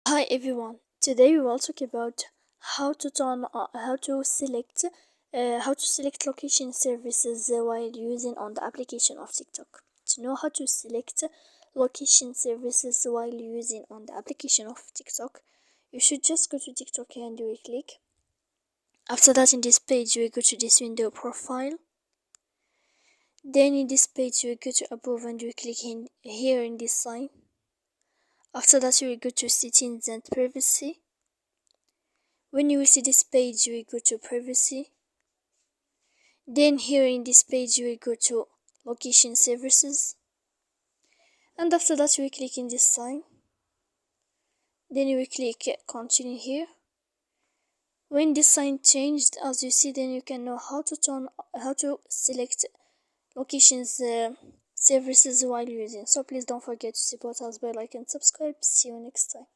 Hi everyone. Today we will talk about how to select location services while using on the application of TikTok. To know how to select location services while using on the application of TikTok, you should just go to TikTok and you will click. After that, in this page, you will go to this window profile. Then in this page, you will go to above and you will click in here in this sign. After that, you will go to settings and privacy. When you will see this page, you will go to privacy. Then here in this page, you will go to location services. And after that, you will click in this sign. Then you will click continue here. When this sign changed, as you see, then you can know how to select locations services while using. So please don't forget to support us by like and subscribe. See you next time.